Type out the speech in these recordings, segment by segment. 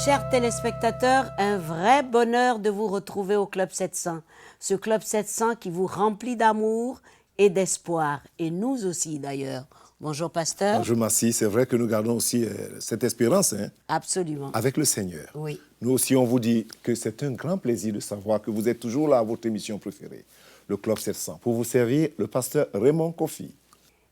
Chers téléspectateurs, un vrai bonheur de vous retrouver au Club 700. Ce Club 700 qui vous remplit d'amour et d'espoir. Et nous aussi d'ailleurs. Bonjour pasteur. Bonjour Massi, c'est vrai que nous gardons aussi cette espérance Absolument. avec le Seigneur. Oui. Nous aussi, on vous dit que c'est un grand plaisir de savoir que vous êtes toujours là à votre émission préférée, le Club 700. Pour vous servir, le pasteur Raymond Kofi.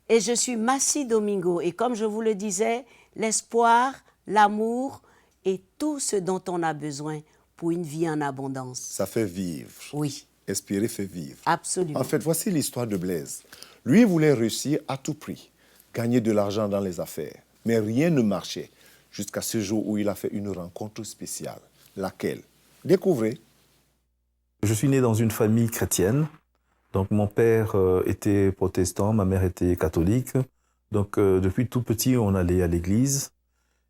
Et je suis Massi Domingo. Et comme je vous le disais, l'espoir, l'amour et tout ce dont on a besoin pour une vie en abondance. Ça fait vivre. Oui. Espérer fait vivre. Absolument. En fait, voici l'histoire de Blaise. Lui voulait réussir à tout prix, gagner de l'argent dans les affaires. Mais rien ne marchait jusqu'à ce jour où il a fait une rencontre spéciale. Laquelle? Découvrez. Je suis né dans une famille chrétienne. Donc mon père était protestant, ma mère était catholique. Donc depuis tout petit, on allait à l'église.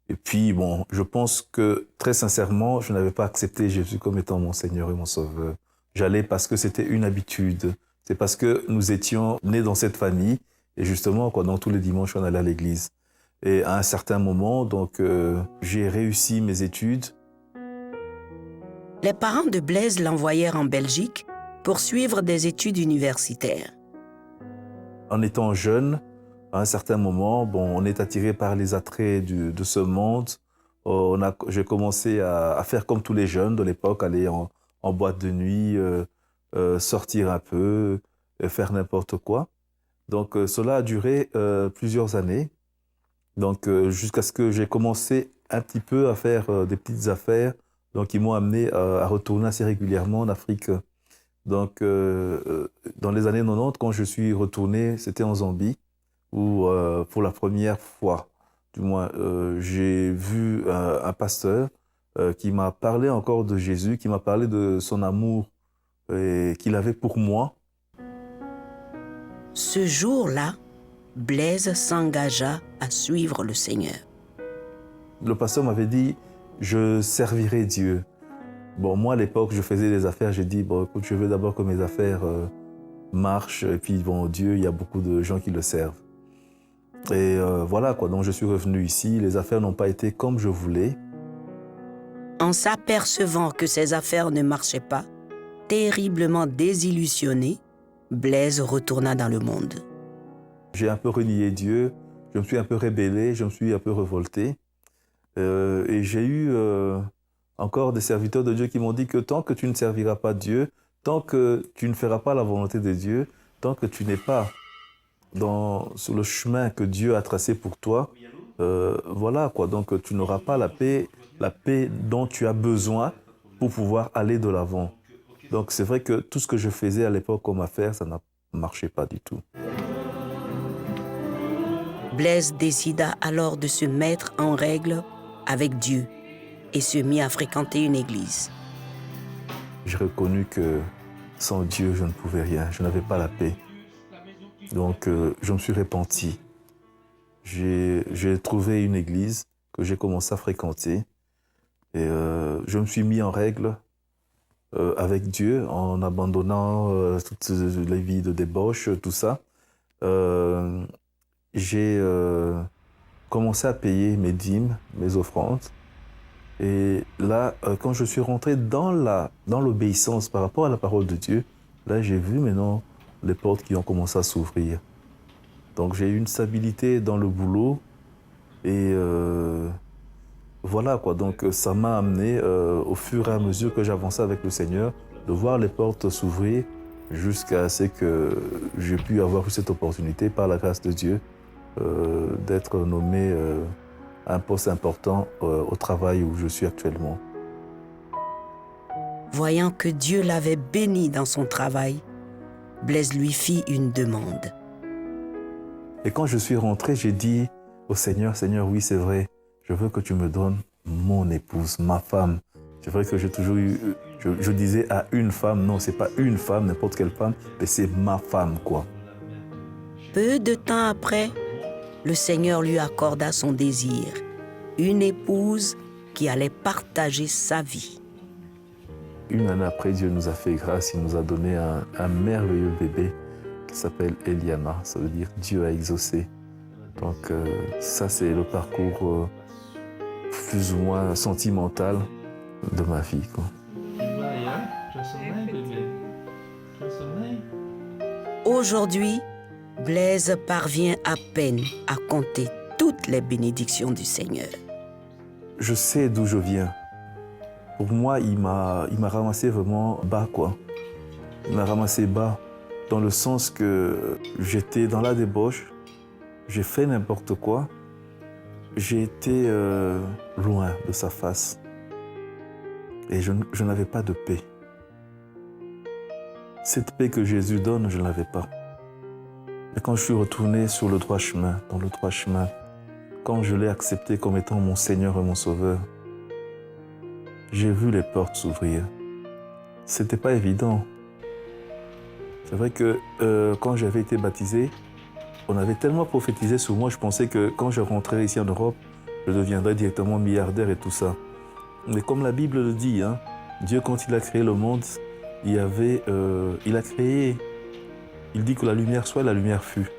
Et puis bon, je pense que très sincèrement, je n'avais pas accepté Jésus comme étant mon Seigneur et mon Sauveur. J'allais parce que c'était une habitude. C'est parce que nous étions nés dans cette famille. Et justement, donc tous les dimanches, on allait à l'église. Et à un certain moment, donc j'ai réussi mes études. Les parents de Blaise l'envoyèrent en Belgique pour suivre des études universitaires. En étant jeune, à un certain moment, on est attiré par les attraits de ce monde. J'ai commencé à faire comme tous les jeunes de l'époque, aller en boîte de nuit, sortir un peu, faire n'importe quoi. Donc cela a duré plusieurs années, donc jusqu'à ce que j'ai commencé un petit peu à faire des petites affaires, donc qui m'ont amené à retourner assez régulièrement en Afrique. Donc dans les années 90, quand je suis retourné, c'était en Zambie, où pour la première fois, du moins, j'ai vu un pasteur qui m'a parlé encore de Jésus, qui m'a parlé de son amour qu'il avait pour moi. Ce jour-là, Blaise s'engagea à suivre le Seigneur. Le pasteur m'avait dit, je servirai Dieu. Bon, moi, à l'époque, je faisais des affaires. J'ai dit, bon, écoute, je veux d'abord que mes affaires marchent. Et puis, bon, Dieu, il y a beaucoup de gens qui le servent. Et voilà, quoi. Donc, je suis revenu ici. Les affaires n'ont pas été comme je voulais. En s'apercevant que ses affaires ne marchaient pas, terriblement désillusionné, Blaise retourna dans le monde. J'ai un peu renié Dieu. Je me suis un peu rébellé. Je me suis un peu révolté. Et j'ai eu encore des serviteurs de Dieu qui m'ont dit que tant que tu ne serviras pas Dieu, tant que tu ne feras pas la volonté de Dieu, tant que tu n'es pas sur le chemin que Dieu a tracé pour toi, voilà quoi. Donc tu n'auras pas la paix dont tu as besoin pour pouvoir aller de l'avant. Donc c'est vrai que tout ce que je faisais à l'époque comme affaire, ça n'a marché pas du tout. Blaise décida alors de se mettre en règle avec Dieu et se mit à fréquenter une église. J'ai reconnu que sans Dieu, je ne pouvais rien, je n'avais pas la paix. Donc je me suis repenti. J'ai trouvé une église que j'ai commencé à fréquenter et je me suis mis en règle avec Dieu en abandonnant toutes les vies de débauche, tout ça. J'ai commencé à payer mes dîmes, mes offrandes. Et là, quand je suis rentré dans l'obéissance par rapport à la parole de Dieu, là, j'ai vu maintenant les portes qui ont commencé à s'ouvrir. Donc, j'ai eu une stabilité dans le boulot. Et voilà, quoi. Donc, ça m'a amené, au fur et à mesure que j'avançais avec le Seigneur, de voir les portes s'ouvrir jusqu'à ce que j'ai pu avoir cette opportunité, par la grâce de Dieu, d'être nommé à un poste important au travail où je suis actuellement. Voyant que Dieu l'avait béni dans son travail, Blaise lui fit une demande. Et quand je suis rentré, j'ai dit au Seigneur, Seigneur, oui, c'est vrai, je veux que tu me donnes mon épouse, ma femme. C'est vrai que j'ai toujours eu, je disais à une femme, non, c'est pas une femme, n'importe quelle femme, mais c'est ma femme, quoi. Peu de temps après, le Seigneur lui accorda son désir, une épouse qui allait partager sa vie. Une année après, Dieu nous a fait grâce, il nous a donné un merveilleux bébé qui s'appelle Eliana, ça veut dire Dieu a exaucé. Donc ça, c'est le parcours plus ou moins sentimentale de ma vie, quoi. Aujourd'hui, Blaise parvient à peine à compter toutes les bénédictions du Seigneur. Je sais d'où je viens. Pour moi, il m'a ramassé vraiment bas, quoi. Il m'a ramassé bas, dans le sens que j'étais dans la débauche, j'ai fait n'importe quoi, j'ai été loin de sa face. Et je n'avais pas de paix. Cette paix que Jésus donne, je ne l'avais pas. Et quand je suis retourné sur le droit chemin, dans le droit chemin, quand je l'ai accepté comme étant mon Seigneur et mon Sauveur, j'ai vu les portes s'ouvrir. C'était pas évident. C'est vrai que quand j'avais été baptisé, on avait tellement prophétisé sur moi, je pensais que quand je rentrais ici en Europe, je deviendrais directement milliardaire et tout ça. Mais comme la Bible le dit, hein, Dieu, quand il a créé le monde, il a créé, il dit que la lumière soit, la lumière fut.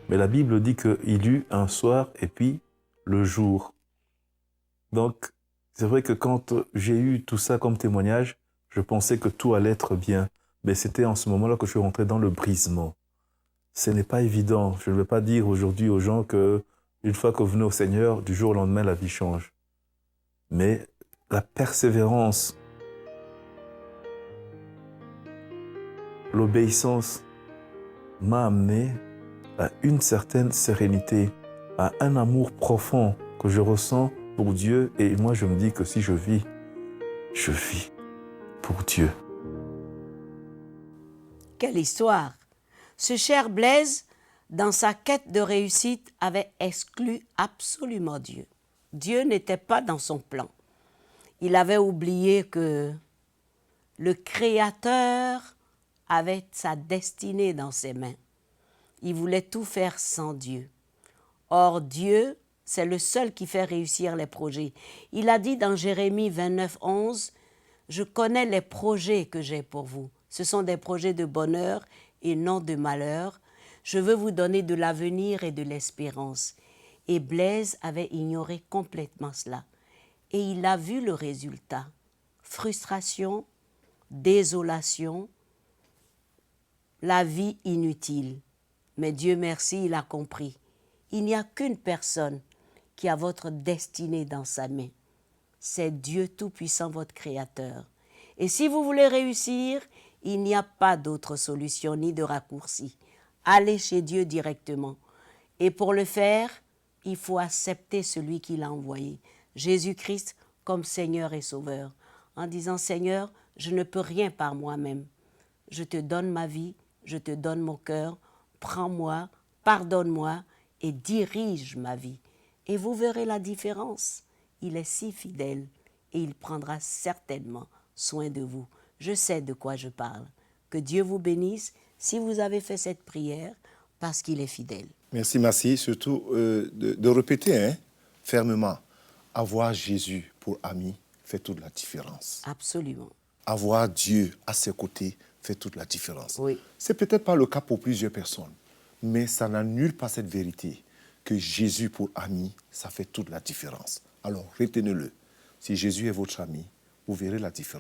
Mais la Bible dit qu'il y eut un soir et puis le jour. Donc, c'est vrai que quand j'ai eu tout ça comme témoignage, je pensais que tout allait être bien. Mais c'était en ce moment-là que je suis rentré dans le brisement. Ce n'est pas évident. Je ne vais pas dire aujourd'hui aux gens qu'une fois que vous venez au Seigneur, du jour au lendemain, la vie change. Mais la persévérance, l'obéissance m'a amené à une certaine sérénité, à un amour profond que je ressens pour Dieu. Et moi, je me dis que si je vis pour Dieu. Quelle histoire! Ce cher Blaise, dans sa quête de réussite, avait exclu absolument Dieu. Dieu n'était pas dans son plan. Il avait oublié que le Créateur avait sa destinée dans ses mains. Il voulait tout faire sans Dieu. Or, Dieu, c'est le seul qui fait réussir les projets. Il a dit dans Jérémie 29, 11, « Je connais les projets que j'ai pour vous. Ce sont des projets de bonheur et non de malheur. Je veux vous donner de l'avenir et de l'espérance. » Et Blaise avait ignoré complètement cela. Et il a vu le résultat. Frustration, désolation, la vie inutile. Mais Dieu merci, il a compris. Il n'y a qu'une personne qui a votre destinée dans sa main. C'est Dieu Tout-Puissant, votre Créateur. Et si vous voulez réussir, il n'y a pas d'autre solution ni de raccourci. Allez chez Dieu directement. Et pour le faire, il faut accepter celui qui l'a envoyé, Jésus-Christ, comme Seigneur et Sauveur, en disant « Seigneur, je ne peux rien par moi-même. Je te donne ma vie, je te donne mon cœur, prends-moi, pardonne-moi et dirige ma vie. » Et vous verrez la différence. Il est si fidèle et il prendra certainement soin de vous. Je sais de quoi je parle. Que Dieu vous bénisse si vous avez fait cette prière parce qu'il est fidèle. Merci, merci. Surtout de répéter fermement. Avoir Jésus pour ami fait toute la différence. Absolument. Avoir Dieu à ses côtés fait toute la différence. Oui. C'est peut-être pas le cas pour plusieurs personnes, mais ça n'annule pas cette vérité que Jésus pour ami, ça fait toute la différence. Alors retenez-le. Si Jésus est votre ami, vous verrez la différence.